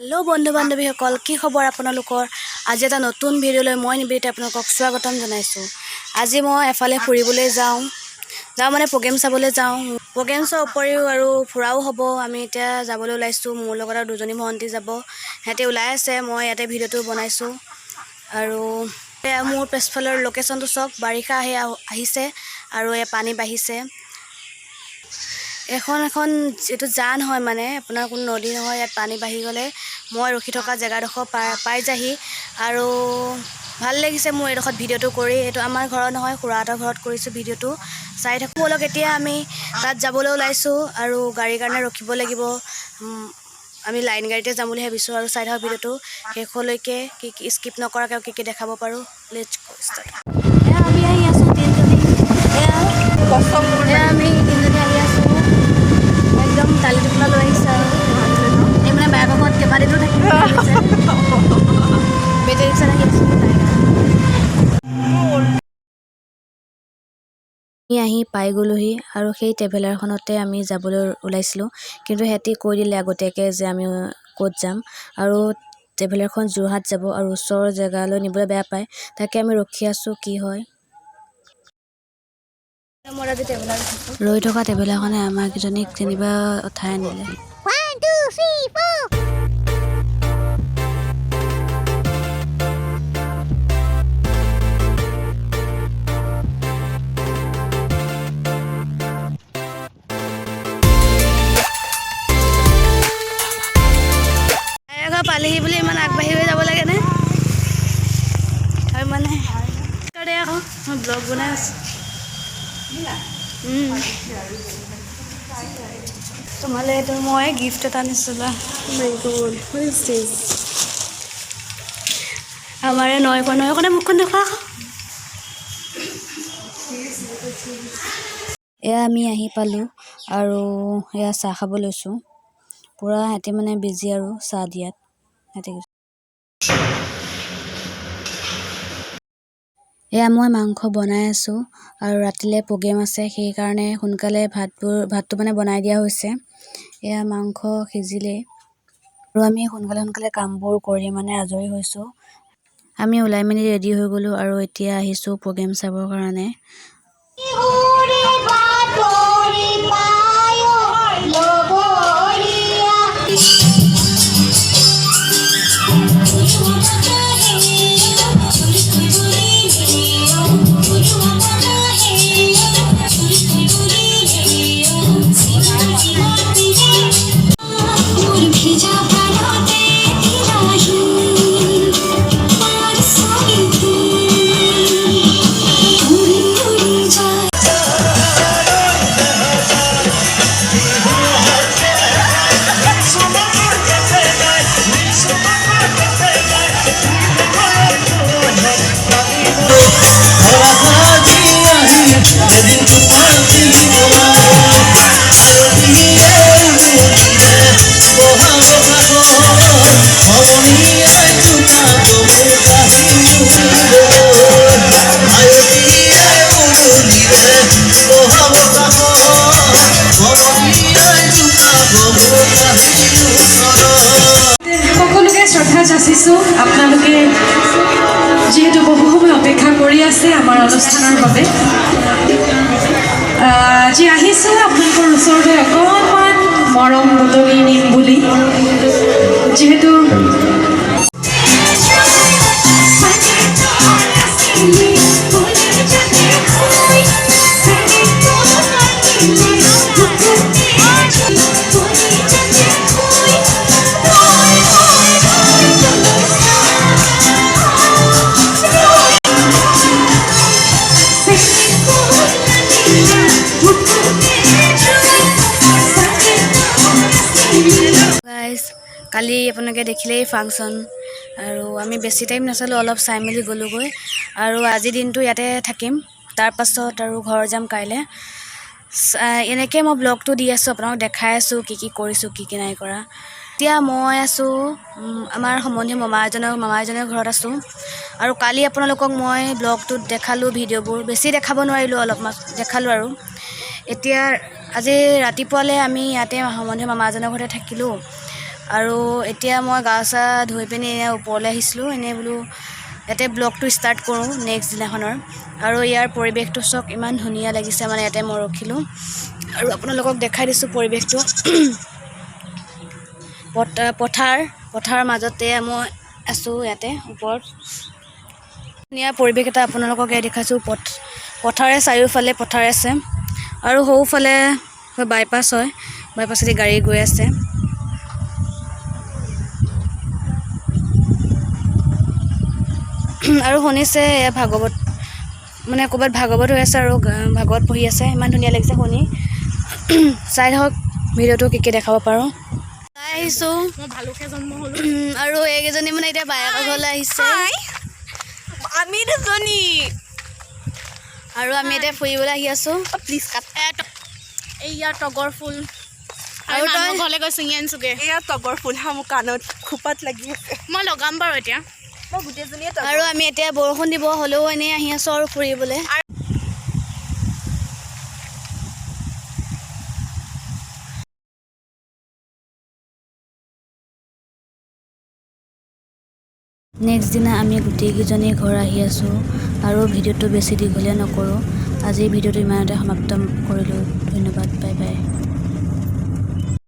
Hello' বন্ধু বান্ধৱীসকল, কি খবৰ আপোনালোকৰ? আজি এটা নতুন ভিডিঅ'লৈ মই নিবেদিতা আপোনালোকক স্বাগতম জনাইছোঁ। আজি মই এফালে ফুৰিবলৈ যাওঁ মানে প্ৰগ্ৰেম চাবলৈ যাওঁ। প্ৰগ্ৰেম চোৱাৰ উপৰিও আৰু ফুৰাও হ'ব। আমি এতিয়া যাবলৈ ওলাইছোঁ। মোৰ লগত আৰু দুজনী ভণ্টি যাব। সিহঁতে ওলাই আছে, মই ইয়াতে ভিডিঅ'টো বনাইছোঁ। আৰু মোৰ পিছফালৰ লোকেশ্যনটো চাওক, বাৰিষা আহিছে আৰু পানী বাঢ়িছে। এখন এইটো জান হয়, মানে আপোনাৰ কোনো নদী নহয়। ইয়াত পানী বাঢ়ি গ'লে মই ৰখি থকা জেগাডোখৰ পাই যাহি। আৰু ভাল লাগিছে মোৰ এইডোখৰত ভিডিঅ'টো কৰি। এইটো আমাৰ ঘৰত নহয়, খুৰাহঁতৰ ঘৰত কৰিছোঁ ভিডিঅ'টো। চাই থাকোঁ অলপ। এতিয়া আমি তাত যাবলৈ ওলাইছোঁ আৰু গাড়ীৰ কাৰণে ৰখিব লাগিব। আমি লাইন গাড়ীতে যাম বুলি ভাবিছোঁ। আৰু চাই থাকক ভিডিঅ'টো শেষলৈকে, কি স্কিপ নকৰাকৈ কি দেখাব পাৰোঁ। Let's go start. আমি আহি আছোঁ তিনিজনী। আমি তিনিজনী আহি আছোঁ। একদম টালি টোপোলা লৈ আহিছে আৰু এই মানে বেয়া কেইবাদিনো থাকিব বেটেৰী ৰিক্সাত আহি আছোঁ। আমি আহি পাই গ'লোহি আৰু সেই ট্ৰেভেলাৰখনতে আমি যাবলৈ ওলাইছিলোঁ। কিন্তু সিহঁতি কৈ দিলে আগতীয়াকৈ যে আমি ক'ত যাম। আৰু ট্ৰেভেলাৰখন যোৰহাট যাব আৰু ওচৰৰ জেগালৈ নিবলৈ বেয়া পায়। তাকে আমি ৰখি আছোঁ কি হয়। ৰৈ থকা ট্ৰেভেলাৰখনে আমাক কেইজনীক যেনিবা উঠাই আনিলে। পালেহি বুলি ইমান আগবাঢ়ি হৈ যাব লাগেনে? হয় মানে আকৌ মই ব্লগ বনাই আছোঁ। তোমালে এইটো মই গিফ্ট এটা আনিছিলোঁ। আমাৰ নৈখনে মুখখন দেখা। এয়া আমি আহি পালোঁ আৰু এয়া চাহ খাব লৈছোঁ। পূৰা সিহঁতে মানে বিজি আৰু চাহ দিয়াত। এয়া মই মাংস বনাই আছোঁ আৰু ৰাতিলৈ প্ৰগ্ৰেম আছে, সেইকাৰণে সোনকালে ভাতটো মানে বনাই দিয়া হৈছে। এয়া মাংস সিজিলেই আৰু আমি সোনকালে কামবোৰ কৰি মানে আজৰি হৈছোঁ। আমি ওলাই মেলি ৰেডি হৈ গ'লোঁ আৰু এতিয়া আহিছোঁ প্ৰগ্ৰেম চাবৰ কাৰণে। সকলোকে শ্ৰদ্ধা যাচিছোঁ। আপোনালোকে যিহেতু বহু সময় অপেক্ষা কৰি আছে আমাৰ অনুষ্ঠানৰ বাবে, আজি আহিছোঁ আপোনালোকৰ ওচৰলৈ অকণমান মৰম বুটলি নিম বুলি। যিহেতু কালি আপোনালোকে দেখিলেই ফাংচন, আৰু আমি বেছি টাইম নাচালোঁ, অলপ চাই মেলি গ'লোঁগৈ। আৰু আজিৰ দিনটো ইয়াতে থাকিম, তাৰপাছত আৰু ঘৰ যাম কাইলৈ। এনেকৈ মই ব্লগটো দি আছোঁ, আপোনালোকক দেখাই আছোঁ কি কৰিছোঁ, কি নাই কৰা। এতিয়া মই আছোঁ আমাৰ সম্বন্ধীয় মামা এজনৰ ঘৰত আছোঁ। আৰু কালি আপোনালোকক মই ব্লগটোত দেখালোঁ ভিডিঅ'বোৰ, বেছি দেখাব নোৱাৰিলোঁ, অলপমান দেখালোঁ। আৰু এতিয়া আজি ৰাতিপুৱালৈ আমি ইয়াতে সম্বন্ধীয় মামা এজনৰ ঘৰতে থাকিলোঁ। আৰু এতিয়া মই গা চা ধুই পিনি এনে ওপৰলৈ আহিছিলোঁ এনেই বোলো ইয়াতে ব্লগটো ষ্টাৰ্ট কৰোঁ নেক্সট দিনাখনৰ। আৰু ইয়াৰ পৰিৱেশটো চাওক ইমান ধুনীয়া লাগিছে মানে ইয়াতে মই ৰখিলোঁ আৰু আপোনালোকক দেখাই দিছোঁ পৰিৱেশটো। পথাৰ মাজতে মই আছোঁ ইয়াতে ওপৰত। ধুনীয়া পৰিৱেশ এটা আপোনালোকক ইয়াত দেখাইছোঁ। পথাৰে চাৰিওফালে পথাৰ আছে আৰু সৌফালে বাইপাছ হয়, বাইপাছেদি গাড়ী গৈ আছে। আৰু শুনিছে এয়া ভাগৱত মানে ক'ৰবাত ভাগৱত হৈ আছে আৰু ভাগৱত পঢ়ি আছে। ইমান ধুনীয়া লাগিছে শুনি। চাই থাকক ভিডিঅ'টো কি দেখাব পাৰোঁ। চাই আহিছোঁ মই ভালুকহে জন্ম হ'লো। আৰু এইকেইজনী মানে এতিয়া বায়েকৰ ঘৰলৈ আহিছে। আমি দুজনী আৰু আমি এতিয়া ফুৰিবলৈ আহি আছোঁ। প্লিজ কাট। এইয়া তগৰ ফুল আৰু আৰু তই? তই ঘৰলৈ গৈ ছিঙি আনিছোগে। এয়া তগৰ ফুল হা মোৰ কাণত খোপাত লাগি আছে। মই লগাম বাৰু এতিয়া। মই গোটেইজনীয়ে আৰু আমি এতিয়া বৰষুণ দিব হ'লেও এনেই আহি আছোঁ আৰু ফুৰিবলৈ। নেক্সট দিনা আমি গোটেইকেইজনী ঘৰ আহি আছোঁ আৰু ভিডিঅ'টো বেছি দীঘলীয়া নকৰোঁ। আজিৰ ভিডিঅ'টো ইমানতে সমাপ্ত কৰিলোঁ। ধন্যবাদ, বাই বাই।